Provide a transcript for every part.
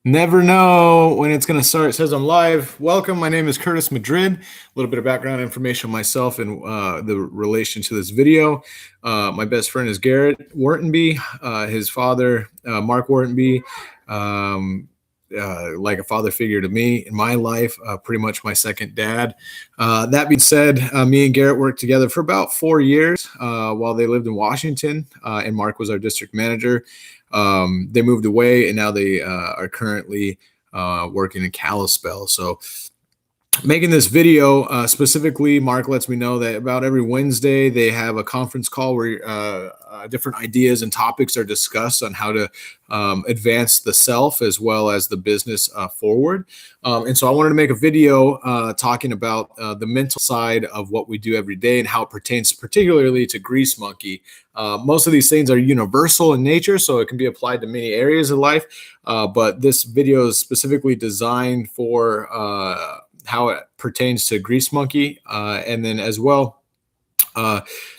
Never know when it's going to start. It says I'm live. Welcome. My name is Curtis Madrid. A little bit of background information on myself and the relation to this video. My best friend is Garrett Whartonby. His father, Mark Whartonby, like a father figure to me in my life, pretty much my second dad. That being said, me and Garrett worked together for about 4 years while they lived in Washington, and Mark was our district manager. They moved away, and now they are currently working in Kalispell. So making this video specifically, Mark lets me know that about every Wednesday they have a conference call where different ideas and topics are discussed on how to advance the self as well as the business forward. And so I wanted to make a video talking about the mental side of what we do every day and how it pertains particularly to Grease Monkey. Most of these things are universal in nature, so it can be applied to many areas of life. But this video is specifically designed for how it pertains to Grease Monkey, and then as well,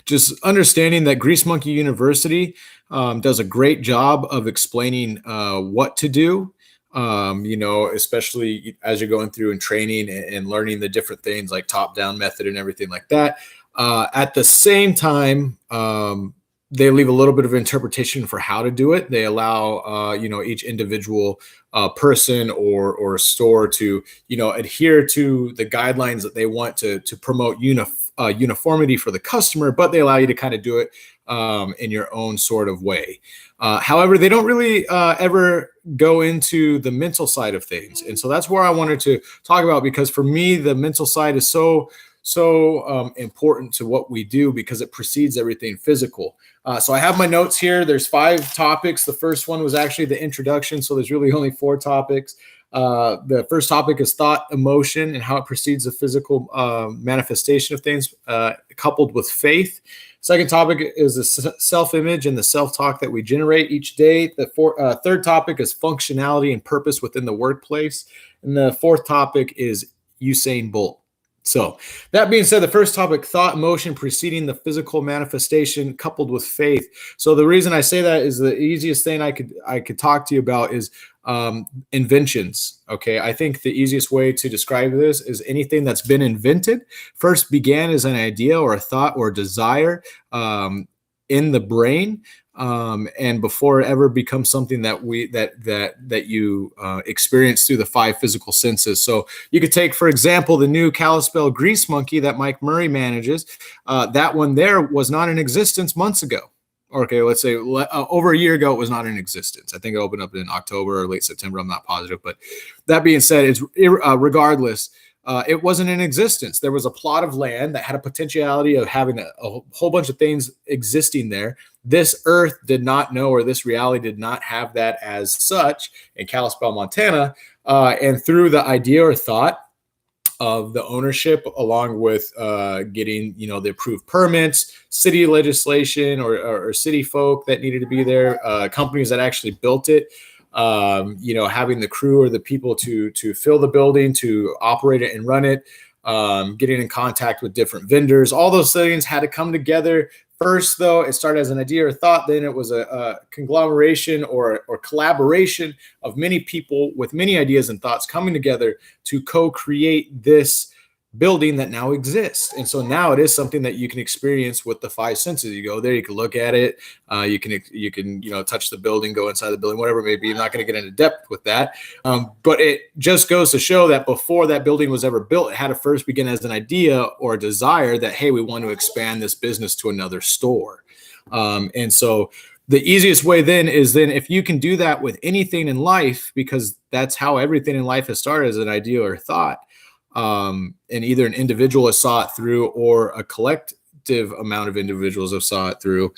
just understanding that Grease Monkey University does a great job of explaining what to do, especially as you're going through and training and learning the different things like top-down method and everything like that. At the same time, they leave a little bit of interpretation for how to do it. They allow, each individual person or store to, adhere to the guidelines that they want to promote uniformity for the customer, but they allow you to kind of do it in your own sort of way. However, they don't really ever go into the mental side of things. And so that's where I wanted to talk about, because for me, the mental side is so important to what we do because it precedes everything physical. So I have my notes here. There's 5 topics. The first one was actually the introduction. So there's really only 4 topics. The first topic is thought, emotion, and how it precedes the physical manifestation of things, coupled with faith. Second topic is the self-image and the self-talk that we generate each day. The third topic is functionality and purpose within the workplace. And the fourth topic is Usain Bolt. So that being said, the first topic, thought, emotion preceding the physical manifestation coupled with faith. So the reason I say that is the easiest thing I could talk to you about is inventions. Okay. I think the easiest way to describe this is anything that's been invented first began as an idea or a thought or a desire in the brain. And before it ever becomes something that you experience through the 5 physical senses. So you could take, for example, the new Kalispell Grease Monkey that Mike Murray manages. That one there was not in existence months ago. Okay, let's say over a year ago, it was not in existence. I think it opened up in October or late September. I'm not positive. But that being said, it's regardless. It wasn't in existence. There was a plot of land that had a potentiality of having a whole bunch of things existing there. This earth did not know, or this reality did not have that as such in Kalispell, Montana. And through the idea or thought of the ownership, along with getting, the approved permits, city legislation or city folk that needed to be there, companies that actually built it, having the crew or the people to fill the building, to operate it and run it, getting in contact with different vendors, all those things had to come together. First, though, it started as an idea or thought. Then it was a conglomeration or collaboration of many people with many ideas and thoughts coming together to co-create this building that now exists. And so now it is something that you can experience with the 5 senses. You go there, you can look at it, you can touch the building, go inside the building, whatever it may be. I'm not going to get into depth with that, but it just goes to show that before that building was ever built, it had to first begin as an idea or a desire that, hey, we want to expand this business to another store. And so the easiest way then is if you can do that with anything in life, because that's how everything in life has started, as an idea or thought. And either an individual has saw it through or a collective amount of individuals have saw it through.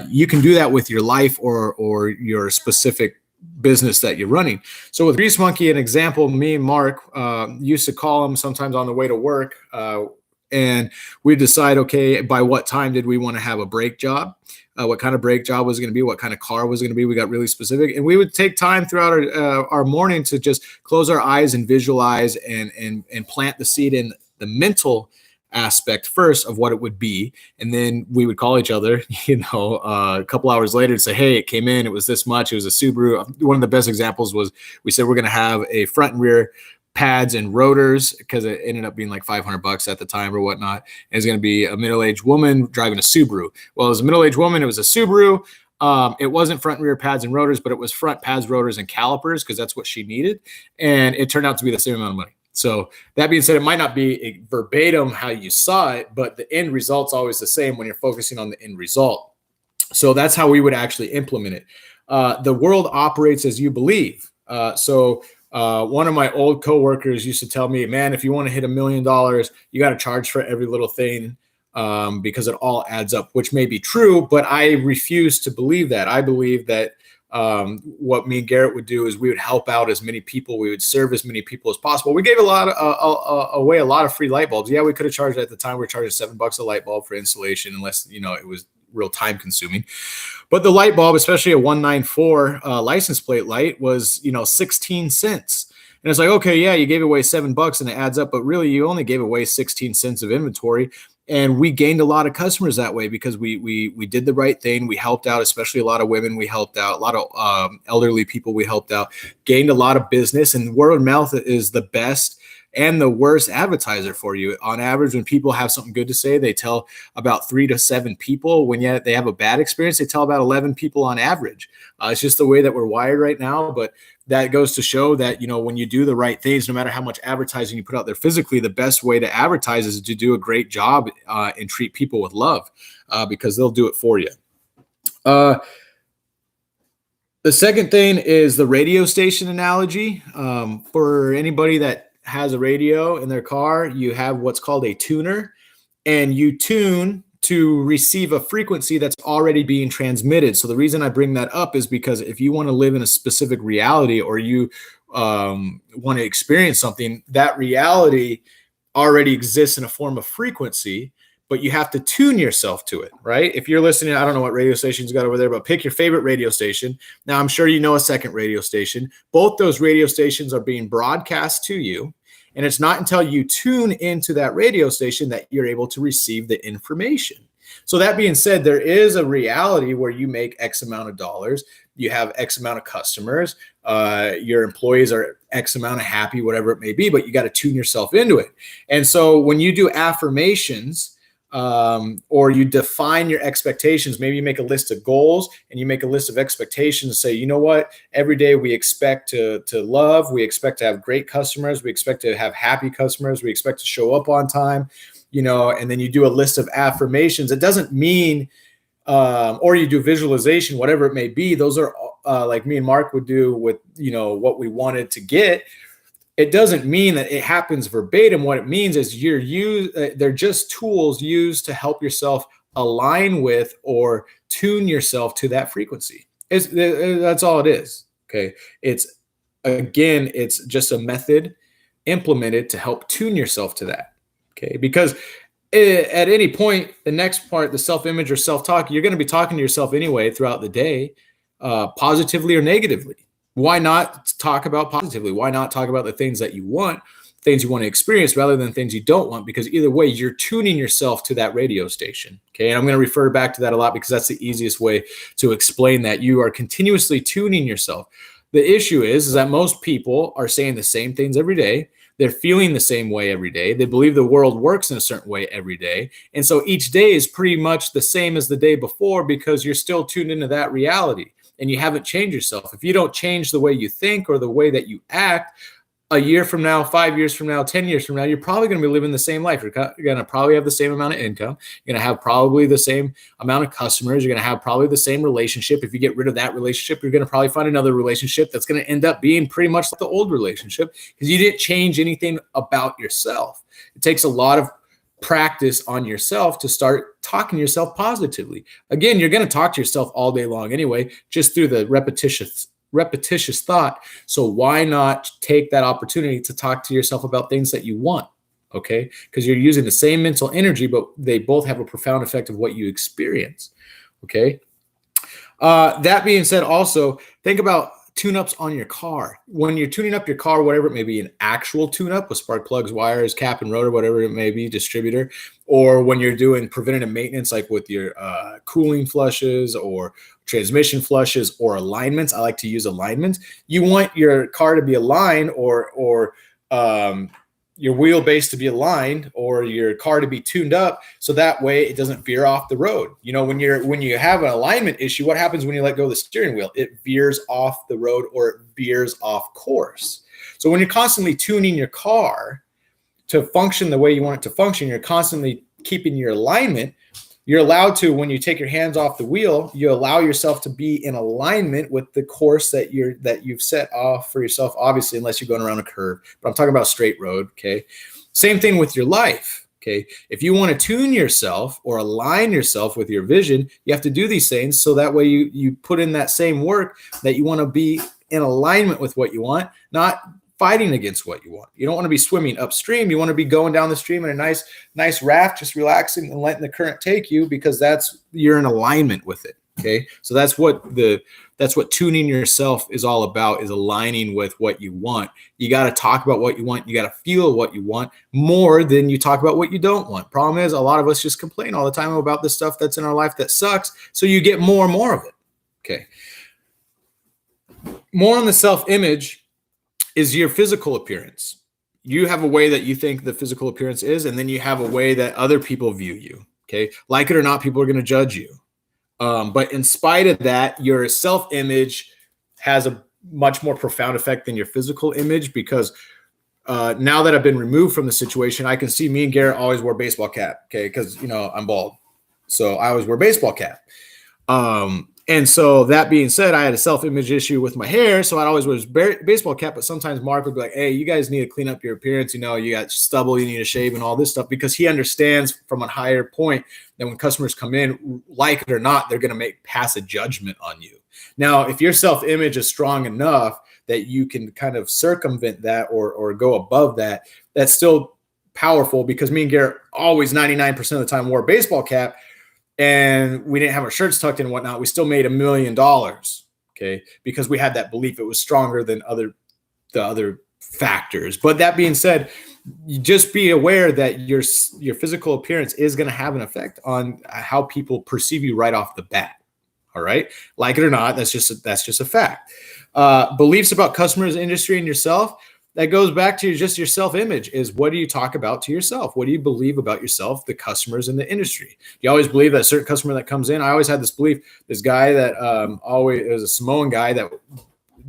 You can do that with your life or your specific business that you're running. So with Grease Monkey, an example, me and Mark used to call him sometimes on the way to work, and we decide, okay, by what time did we want to have a brake job? What kind of brake job was going to be, what kind of car was going to be. We got really specific, and we would take time throughout our morning to just close our eyes and visualize and plant the seed in the mental aspect first of what it would be. And then we would call each other, a couple hours later and say, hey, it came in, it was this much. It was a Subaru. One of the best examples was we said, we're going to have a front and rear pads and rotors, because it ended up being like $500 at the time or whatnot. And it's going to be a middle-aged woman driving a Subaru. Well, as a middle-aged woman, it was a Subaru. It wasn't front and rear pads and rotors, but it was front pads, rotors, and calipers, because that's what she needed. And it turned out to be the same amount of money. So that being said, it might not be a verbatim how you saw it, but the end result's always the same when you're focusing on the end result. So that's how we would actually implement it. The world operates as you believe. One of my old coworkers used to tell me, man, if you want to hit $1 million, you got to charge for every little thing, because it all adds up, which may be true, but I refuse to believe that. I believe that what me and Garrett would do is we would help out as many people. We would serve as many people as possible. We gave away a lot of free light bulbs. Yeah, we could have charged at the time. We were charging $7 a light bulb for installation, unless, it was real time consuming. But the light bulb, especially a 194 license plate light, was 16 cents. And it's like, okay, yeah, you gave away $7 and it adds up, but really you only gave away 16 cents of inventory. And we gained a lot of customers that way because we did the right thing. We helped out, especially a lot of women. We helped out a lot of elderly people. We helped out, gained a lot of business, and word of mouth is the best and the worst advertiser for you. On average, when people have something good to say, they tell about 3 to 7 people. When yet they have a bad experience, they tell about 11 people on average. It's just the way that we're wired right now. But that goes to show that, when you do the right things, no matter how much advertising you put out there physically, the best way to advertise is to do a great job and treat people with love, because they'll do it for you. The second thing is the radio station analogy. For anybody that has a radio in their car, you have what's called a tuner, and you tune to receive a frequency that's already being transmitted. So the reason I bring that up is because if you want to live in a specific reality, or you want to experience something, that reality already exists in a form of frequency, but you have to tune yourself to it, right? If you're listening, I don't know what radio stations you got over there, but pick your favorite radio station. Now, I'm sure you know a second radio station. Both those radio stations are being broadcast to you. And it's not until you tune into that radio station that you're able to receive the information. So that being said, there is a reality where you make X amount of dollars, you have X amount of customers, your employees are X amount of happy, whatever it may be, but you got to tune yourself into it. And so when you do affirmations, or you define your expectations, maybe you make a list of goals and you make a list of expectations, say, you know what, every day we expect to love, we expect to have great customers, we expect to have happy customers, we expect to show up on time, and then you do a list of affirmations. It doesn't mean, or you do visualization, whatever it may be. Those are like me and Mark would do with, what we wanted to get. It doesn't mean that it happens verbatim. What it means is they're just tools used to help yourself align with or tune yourself to that frequency. That's all it is. Okay. It's just a method implemented to help tune yourself to that. Okay. Because at any point, the next part, the self-image or self-talk, you're going to be talking to yourself anyway throughout the day, positively or negatively. Why not talk about positively? Why not talk about the things that you want, things you want to experience, rather than things you don't want? Because either way, you're tuning yourself to that radio station. Okay. And I'm going to refer back to that a lot because that's the easiest way to explain that. You are continuously tuning yourself. The issue is that most people are saying the same things every day. They're feeling the same way every day. They believe the world works in a certain way every day. And so each day is pretty much the same as the day before because you're still tuned into that reality. And you haven't changed yourself. If you don't change the way you think or the way that you act, a year from now, 5 years from now, 10 years from now, you're probably going to be living the same life. You're going to probably have the same amount of income. You're going to have probably the same amount of customers. You're going to have probably the same relationship. If you get rid of that relationship, you're going to probably find another relationship that's going to end up being pretty much like the old relationship because you didn't change anything about yourself. It takes a lot of practice on yourself to start talking to yourself positively. Again, you're going to talk to yourself all day long anyway, just through the repetitious thought. So why not take that opportunity to talk to yourself about things that you want? Okay. Because you're using the same mental energy, but they both have a profound effect of what you experience. Okay. That being said, also think about tune-ups on your car. When you're tuning up your car, whatever it may be, an actual tune-up with spark plugs, wires, cap and rotor, whatever it may be, distributor, or when you're doing preventative maintenance, like with your cooling flushes or transmission flushes or alignments. I like to use alignments. You want your car to be aligned, or your wheelbase to be aligned, or your car to be tuned up, so that way it doesn't veer off the road. You know, when you have an alignment issue, what happens when you let go of the steering wheel? It veers off the road, or it veers off course. So when you're constantly tuning your car to function the way you want it to function, you're constantly keeping your alignment. You're allowed to, when you take your hands off the wheel, you allow yourself to be in alignment with the course that you've set off for yourself, obviously, unless you're going around a curve. But I'm talking about straight road, okay? Same thing with your life, okay? If you want to tune yourself or align yourself with your vision, you have to do these things, so that way you put in that same work, that you want to be in alignment with what you want, not fighting against what you want. You don't want to be swimming upstream. You want to be going down the stream in a nice raft, just relaxing and letting the current take you, because you're in alignment with it. Okay. So that's what tuning yourself is all about, is aligning with what you want. You got to talk about what you want. You got to feel what you want more than you talk about what you don't want. Problem is, a lot of us just complain all the time about the stuff that's in our life that sucks. So you get more and more of it. Okay. More on the self-image is your physical appearance. You have a way that you think the physical appearance is, and then you have a way that other people view you. Okay. Like it or not, people are going to judge you. But in spite of that, your self-image has a much more profound effect than your physical image, because now that I've been removed from the situation, I can see me and Garrett always wear baseball cap. Okay. Cause I'm bald. So I always wear baseball cap. And so that being said, I had a self-image issue with my hair, so I'd always wear baseball cap. But sometimes Mark would be like, "Hey, you guys need to clean up your appearance. You got stubble, you need to shave, and all this stuff," because he understands from a higher point that when customers come in, like it or not, they're going to pass a judgment on you. Now, if your self-image is strong enough that you can kind of circumvent that or go above that, that's still powerful, because me and Garrett always 99% of the time wore a baseball cap, and we didn't have our shirts tucked in and whatnot. We still made $1 million, okay, because we had that belief. It was stronger than the other factors. But that being said, you just be aware that your physical appearance is going to have an effect on how people perceive you right off the bat. All right, like it or not, that's just a fact. Beliefs about customers, industry, and yourself. That goes back to just your self-image. Is what do you talk about to yourself? What do you believe about yourself, the customers, and the industry? You always believe that a certain customer that comes in. I always had this belief. This guy that it was a Samoan guy that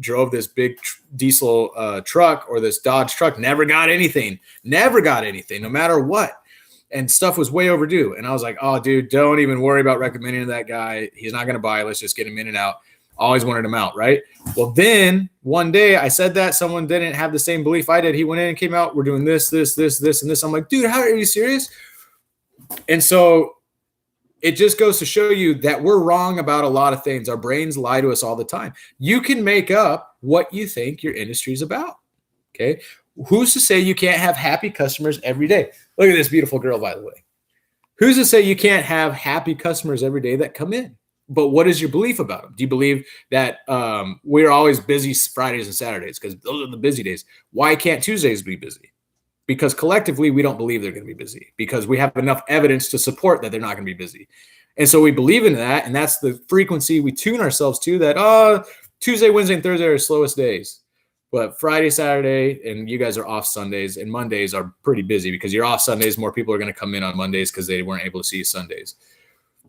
drove this big diesel truck, or this Dodge truck, never got anything, no matter what. And stuff was way overdue. And I was like, "Oh, dude, don't even worry about recommending that guy. He's not going to buy. Let's just get him in and out." Always wanted him out, right? Well, then one day I said that someone didn't have the same belief I did. He went in and came out. We're doing this, and this. I'm like, "Dude, how are you serious?" And so it just goes to show you that we're wrong about a lot of things. Our brains lie to us all the time. You can make up what you think your industry is about. Okay. Who's to say you can't have happy customers every day? Look at this beautiful girl, by the way. Who's to say you can't have happy customers every day that come in? But what is your belief about them? Do you believe that we're always busy Fridays and Saturdays because those are the busy days? Why can't Tuesdays be busy? Because collectively, we don't believe they're going to be busy, because we have enough evidence to support that they're not going to be busy. And so we believe in that, and that's the frequency we tune ourselves to, that Tuesday, Wednesday, and Thursday are slowest days. But Friday, Saturday, and you guys are off Sundays, and Mondays are pretty busy because you're off Sundays. More people are going to come in on Mondays because they weren't able to see you Sundays.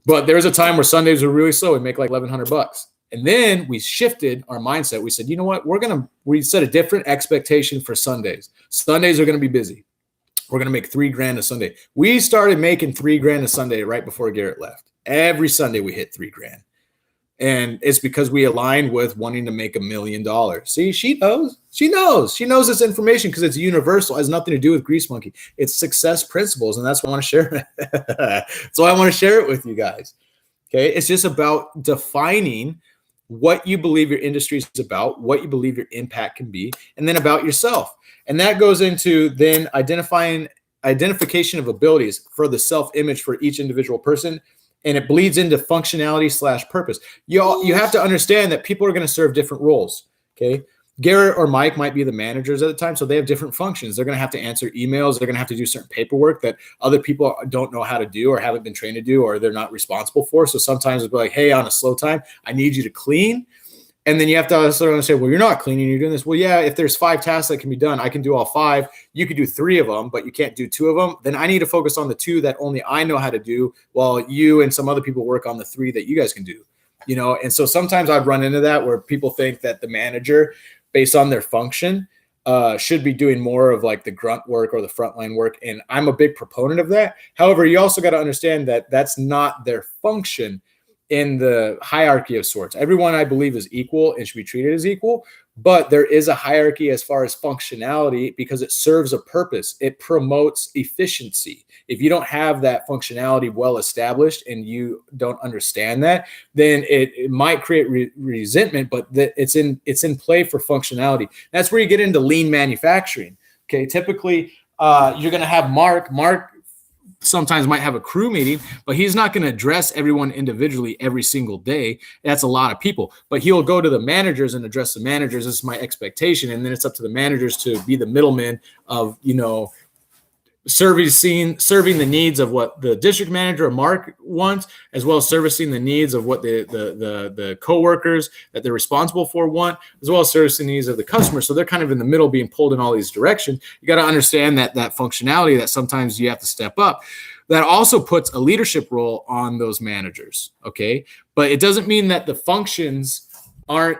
But there was a time where Sundays were really slow. We'd make like $1,100. And then we shifted our mindset. We said, you know what? We set a different expectation for Sundays. Sundays are going to be busy. We're going to make $3,000 a Sunday. We started making $3,000 a Sunday right before Garrett left. Every Sunday we hit $3,000. And it's because we aligned with wanting to make $1 million. See, she knows. She knows this information because it's universal. It has nothing to do with Grease Monkey. It's success principles, and that's why I want to share it. That's why I want to share it with you guys. Okay, it's just about defining what you believe your industry is about, what you believe your impact can be, and then about yourself. And that goes into then identification of abilities for the self-image for each individual person. And it bleeds into functionality / purpose. You have to understand that people are going to serve different roles. Okay. Garrett or Mike might be the managers at the time. So they have different functions. They're going to have to answer emails. They're going to have to do certain paperwork that other people don't know how to do or haven't been trained to do, or they're not responsible for. So sometimes it's like, hey, on a slow time, I need you to clean. And then you have to sort of say, well, you're not cleaning, you're doing this. Well, yeah, if there's 5 tasks that can be done, I can do all 5. You could do 3 of them, but you can't do 2 of them. Then I need to focus on the 2 that only I know how to do, while you and some other people work on the 3 that you guys can do. And so sometimes I'd run into that where people think that the manager, based on their function, should be doing more of like the grunt work or the frontline work. And I'm a big proponent of that. However, you also got to understand that that's not their function in the hierarchy of sorts. Everyone, I believe, is equal and should be treated as equal, but there is a hierarchy as far as functionality because it serves a purpose. It promotes efficiency. If you don't have that functionality well established and you don't understand that, then it might create resentment, but it's in play for functionality. That's where you get into lean manufacturing. Okay, typically you're going to have Mark sometimes might have a crew meeting, but he's not going to address everyone individually every single day. That's a lot of people, but he'll go to the managers and address the managers. This is my expectation. And then it's up to the managers to be the middleman of, serving the needs of what the district manager or Mark wants, as well as servicing the needs of what the coworkers that they're responsible for want, as well as servicing the needs of the customer. So they're kind of in the middle, being pulled in all these directions. You got to understand that functionality, that sometimes you have to step up. That also puts a leadership role on those managers. Okay. But it doesn't mean that the functions aren't,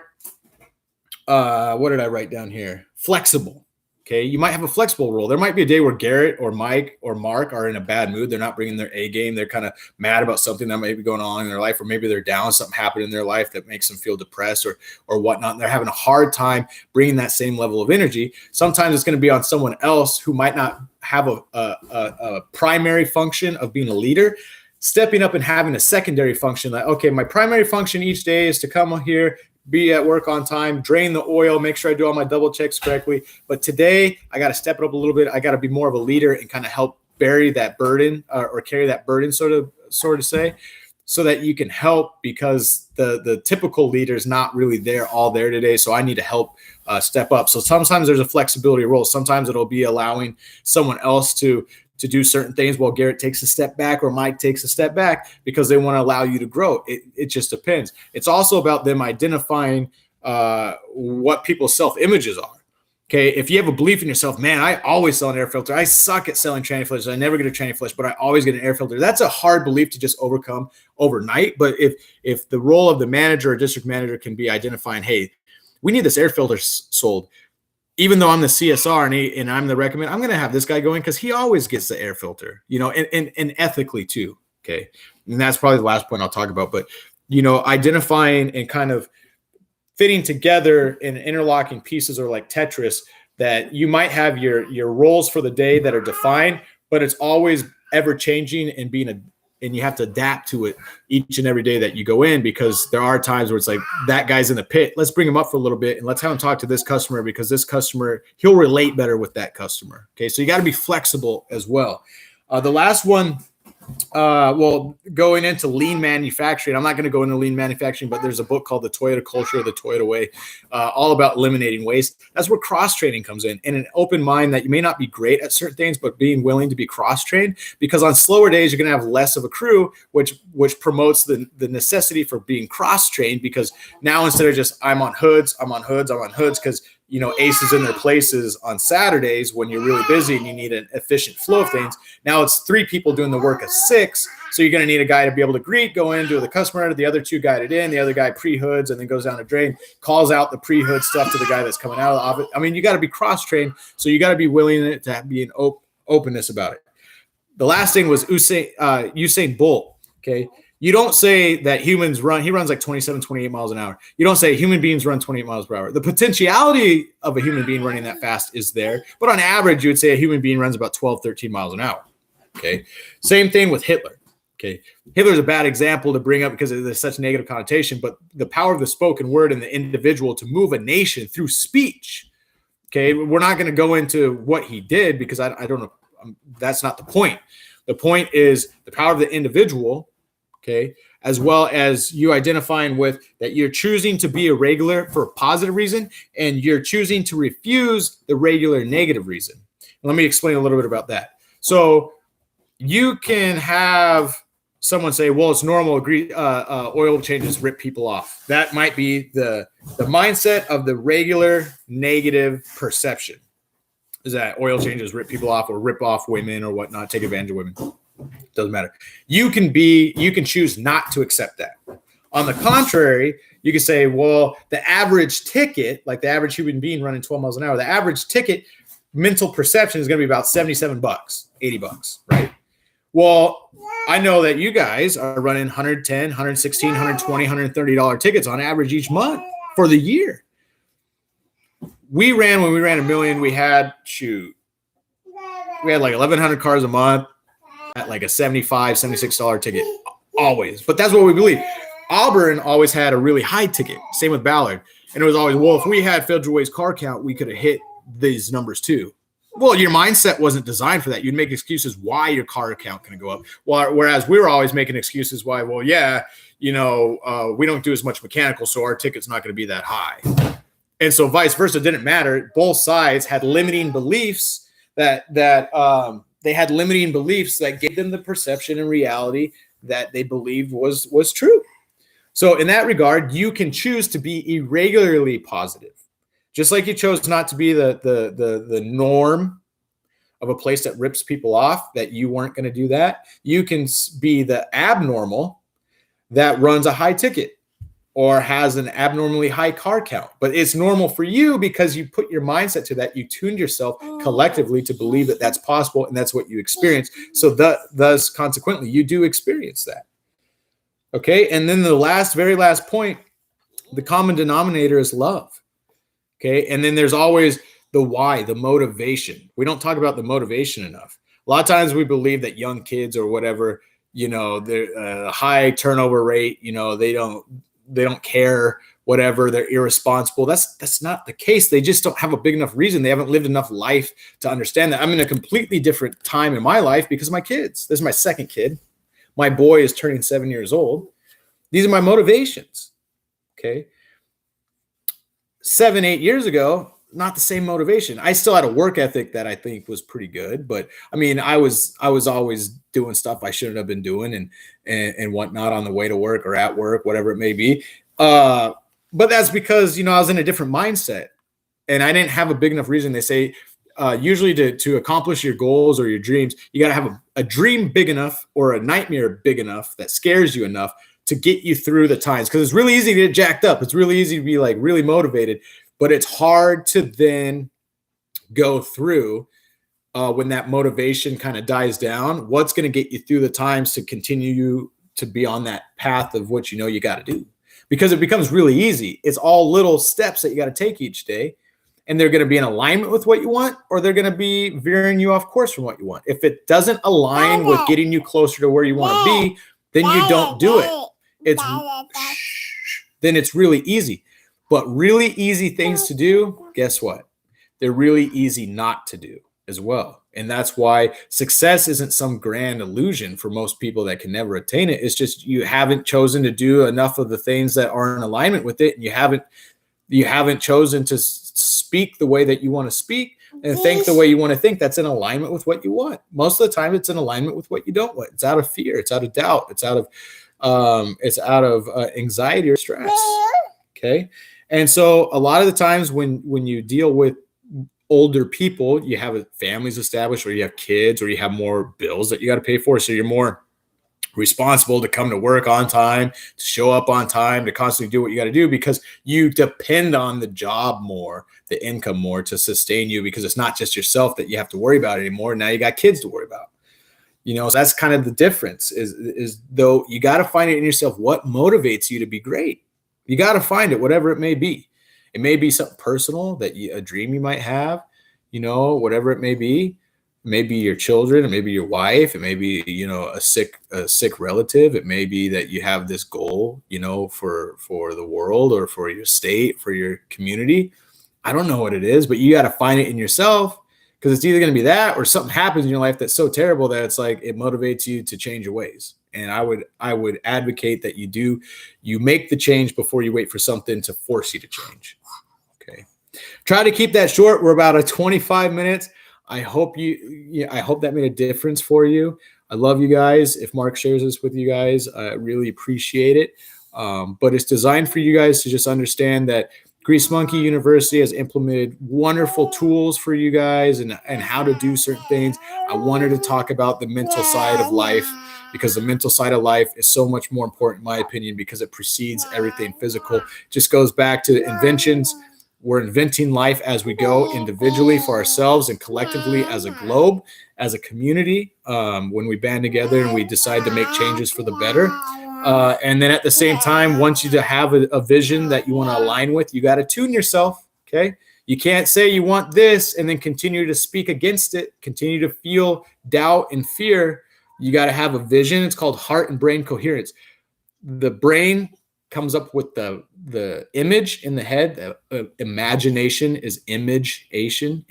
what did I write down here? Flexible. Okay, you might have a flexible role. There might be a day where Garrett or Mike or Mark are in a bad mood. They're not bringing their A game. They're kind of mad about something that might be going on in their life, or maybe they're down. Something happened in their life that makes them feel depressed or whatnot. And they're having a hard time bringing that same level of energy. Sometimes it's going to be on someone else who might not have a primary function of being a leader, stepping up and having a secondary function. Like, okay, my primary function each day is to come here, be at work on time, drain the oil, make sure I do all my double checks correctly. But today I got to step it up a little bit. I got to be more of a leader and kind of help bury that burden or carry that burden, sort of say, so that you can help, because the typical leader is not really all there today. So I need to help step up. So sometimes there's a flexibility role. Sometimes it'll be allowing someone else to do certain things while Garrett takes a step back or Mike takes a step back, because they want to allow you to grow. It just depends. It's also about them identifying what people's self-images are. Okay, if you have a belief in yourself, man, I always sell an air filter. I suck at selling tranny filters. I never get a tranny flush, but I always get an air filter. That's a hard belief to just overcome overnight. But if the role of the manager or district manager can be identifying, hey, we need this air filter sold. Even though I'm the CSR and I'm the recommend, I'm going to have this guy going because he always gets the air filter, and ethically too. Okay. And that's probably the last point I'll talk about, but, identifying and kind of fitting together in interlocking pieces, or like Tetris, that you might have your roles for the day that are defined, but it's always ever changing and you have to adapt to it each and every day that you go in, because there are times where it's like, that guy's in the pit. Let's bring him up for a little bit and let's have him talk to this customer, because this customer, he'll relate better with that customer. Okay. So you got to be flexible as well. The last one, going into lean manufacturing, I'm not going to go into lean manufacturing, but there's a book called The Toyota Culture, The Toyota Way, all about eliminating waste. That's where cross-training comes in, and an open mind that you may not be great at certain things, but being willing to be cross-trained, because on slower days, you're going to have less of a crew, which promotes the necessity for being cross-trained, because now instead of just, I'm on hoods, because aces in their places on Saturdays when you're really busy and you need an efficient flow of things. Now it's 3 people doing the work of 6. So you're going to need a guy to be able to go in, do the customer, the other 2 guided in, the other guy pre-hoods, and then goes down a drain, calls out the pre-hood stuff to the guy that's coming out of the office. I mean, you got to be cross-trained. So you got to be willing to be an openness about it. The last thing was Usain Bolt. Okay. You don't say that humans run, he runs like 27, 28 miles an hour. You don't say human beings run 28 miles per hour. The potentiality of a human being running that fast is there, but on average, you would say a human being runs about 12, 13 miles an hour. Okay. Same thing with Hitler. Okay. Hitler's a bad example to bring up because there's such negative connotation, but the power of the spoken word and the individual to move a nation through speech. Okay. We're not going to go into what he did because I don't know. That's not the point. The point is the power of the individual. Okay, as well as you identifying with that you're choosing to be a regular for a positive reason, and you're choosing to refuse the regular negative reason. Let me explain a little bit about that. So you can have someone say, well, it's normal, oil changes rip people off. That might be the mindset of the regular negative perception, is that oil changes rip people off or rip off women or whatnot, take advantage of women. Doesn't matter. You can choose not to accept that. On the contrary, you can say, well, the average ticket, like the average human being running 12 miles an hour, the average ticket mental perception is going to be about $77, $80, right? Well, I know that you guys are running $110, $116, $120, $130 tickets on average each month for the year. When we ran $1 million, we had like 1,100 cars a month at like a $75, $76 ticket always. But that's what we believe. Auburn always had a really high ticket. Same with Ballard. And it was always, well, if we had Federal Way's car count, we could have hit these numbers too. Well, your mindset wasn't designed for that. You'd make excuses why your car count can go up. Whereas we were always making excuses why, well, yeah, we don't do as much mechanical, so our ticket's not going to be that high. And so vice versa, didn't matter. Both sides had limiting beliefs that gave them the perception and reality that they believed was true. So in that regard, you can choose to be irregularly positive. Just like you chose not to be the norm of a place that rips people off, that you weren't going to do that. You can be the abnormal that runs a high ticket or has an abnormally high car count. But it's normal for you because you put your mindset to that. You tuned yourself collectively to believe that that's possible, and that's what you experience. So thus, consequently, you do experience that. Okay, and then the very last point, the common denominator is love. Okay, and then there's always the why, the motivation. We don't talk about the motivation enough. A lot of times we believe that young kids or whatever, they're a high turnover rate. They don't care, whatever. They're irresponsible. That's not the case. They just don't have a big enough reason. They haven't lived enough life to understand that. I'm in a completely different time in my life because of my kids. This is my second kid. My boy is turning 7 years old. These are my motivations. Okay. 7, 8 years ago, not the same motivation. I still had a work ethic that I think was pretty good, but I mean, I was always doing stuff I shouldn't have been doing and whatnot on the way to work or at work, whatever it may be. But that's because, I was in a different mindset and I didn't have a big enough reason. They say, usually to accomplish your goals or your dreams, you got to have a dream big enough or a nightmare big enough that scares you enough to get you through the times. Because it's really easy to get jacked up. It's really easy to be like really motivated, but it's hard to then go through when that motivation kind of dies down. What's going to get you through the times to continue to be on that path of what you got to do? Because it becomes really easy. It's all little steps that you got to take each day. And they're going to be in alignment with what you want, or they're going to be veering you off course from what you want. If it doesn't align with getting you closer to where you want to be, then you don't do it. Then it's really easy. But really easy things to do, guess what? They're really easy not to do as well. And that's why success isn't some grand illusion for most people that can never attain it. It's just you haven't chosen to do enough of the things that are in alignment with it, and you haven't chosen to speak the way that you want to speak and think the way you want to think. That's in alignment with what you want. Most of the time, it's in alignment with what you don't want. It's out of fear. It's out of doubt. It's out of anxiety or stress. Okay. And so a lot of the times when you deal with older people, you have families established, or you have kids, or you have more bills that you got to pay for. So you're more responsible to come to work on time, to show up on time, to constantly do what you got to do because you depend on the job more, the income more to sustain you, because it's not just yourself that you have to worry about anymore. Now you got kids to worry about. So that's kind of the difference is though you got to find it in yourself. What motivates you to be great? You got to find it, whatever it may be. It may be something personal a dream you might have, whatever it may be. It may be your children, it may be your wife, it may be, a sick relative. It may be that you have this goal, for the world or for your state, for your community. I don't know what it is, but you got to find it in yourself, Because it's either going to be that or something happens in your life that's so terrible that it's like it motivates you to change your ways. And I would advocate that you make the change before you wait for something to force you to change. Okay. Try to keep that short. We're about 25 minutes. I hope I hope that made a difference for you. I love you guys. If Mark shares this with you guys, I really appreciate it. But it's designed for you guys to just understand that Grease Monkey University has implemented wonderful tools for you guys and how to do certain things. I wanted to talk about the mental side of life because the mental side of life is so much more important, in my opinion, because it precedes everything physical. It just goes back to inventions. We're inventing life as we go individually for ourselves and collectively as a globe, as a community, when we band together and we decide to make changes for the better. And then at the same time, once you have a vision that you want to align with, you got to tune yourself. Okay. You can't say you want this and then continue to speak against it, continue to feel doubt and fear. You got to have a vision. It's called heart and brain coherence. The brain comes up with the image in the head. Imagination is imagination.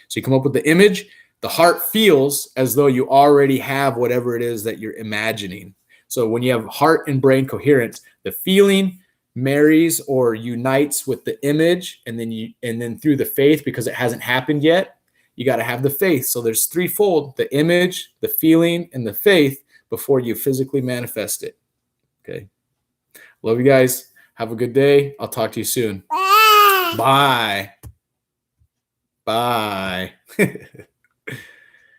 So you come up with the image. The heart feels as though you already have whatever it is that you're imagining. So when you have heart and brain coherence, the feeling marries or unites with the image, and then through the faith, because it hasn't happened yet, you got to have the faith. So there's threefold: the image, the feeling, and the faith before you physically manifest it. Okay. Love you guys. Have a good day. I'll talk to you soon. Bye. Bye.